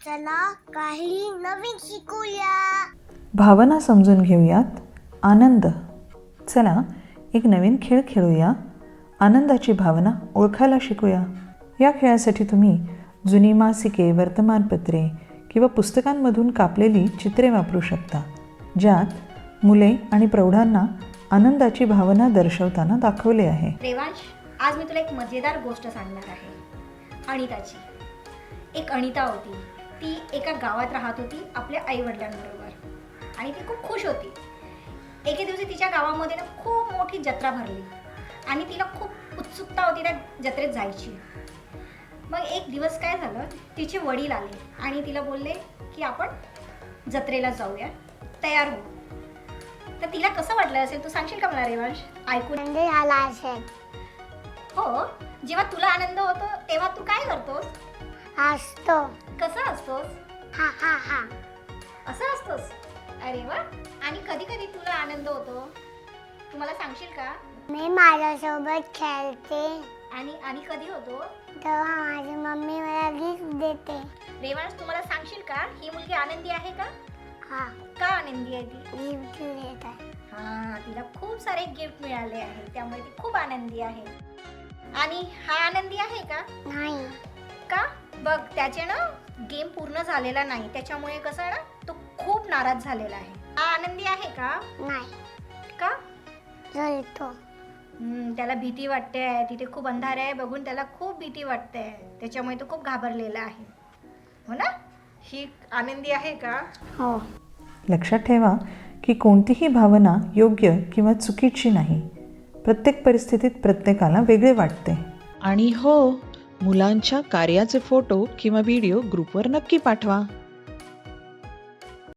चला काही नवीन शिकूया. भावना समजून घेऊयात. आनंद. चला एक नवीन खेळ खेळूया. आनंदाची भावना ओळखायला शिकूया. या खेळासाठी तुम्ही जुनी मासिके, वर्तमानपत्रे किंवा पुस्तकांमधून कापलेली चित्रे वापरू शकता, ज्यात मुले आणि प्रौढांना आनंदाची भावना दर्शवताना दाखवले आहे. रेवांश, आज मी तुला एक मजेदार गोष्ट सांगणार आहे. अनिताची. एक अनिता होती. ती एका गावात राहत होती आपल्या आईवडिलांबरोबर आणि ती खूप खुश होती. एके दिवशी तिच्या गावामध्ये ना खूप मोठी जत्रा भरली आणि तिला खूप उत्सुकता होती त्या जत्रेत जायची. मग एक दिवस काय झालं, तिचे वडील आले आणि तिला बोलले की आपण जत्रेला जाऊया, तयार हो. तर तिला कसं वाटलं असेल, तू सांगशील का मला रेवांश? ऐकून आनंद झाला असेल. हो. जेव्हा तुला आनंद होतो तेव्हा तू काय करतोस? हसतो. कसं असतोस? हा हा हा. असं असतोस? अरे वा. आणि कधी कधी तुला आनंद होतो, तू मला सांगशील का? मी माझ्यासोबत खेळते आणि आणि कधी होतो? तेव्हा माझी मम्मी मला गिफ्ट देते. रेवांश, तू मला सांगशील का ही मुलगी आनंदी आहे का? हा, का आनंदी आहे ती? गिफ्ट देतात. हा, तिला खूप सारे गिफ्ट मिळाले आहे, त्यामुळे ती खूप आनंदी आहे. आणि हा आनंदी आहे का? नाही. का? बघ, त्याचे ना गेम पूर्ण झालेला नाही, त्याच्यामुळे कसं ना तो खूप नाराज झालेला आहे. हा आनंदी आहे का? नाही. का? जळतो. त्याला भीती वाटते. तिथे खूप अंधार आहे बघून त्याला खूप भीती वाटते, त्याच्यामुळे तो खूप घाबरलेला आहे. हो ना? ही आनंदी आहे का? हो. लक्षात ठेवा की कोणतीही भावना योग्य किंवा चुकीची नाही. प्रत्येक परिस्थितीत प्रत्येकाला वेगळे वाटते. आणि हो, मुलांच्या कार्याचे फोटो किंवा व्हिडिओ ग्रुपवर नक्की पाठवा.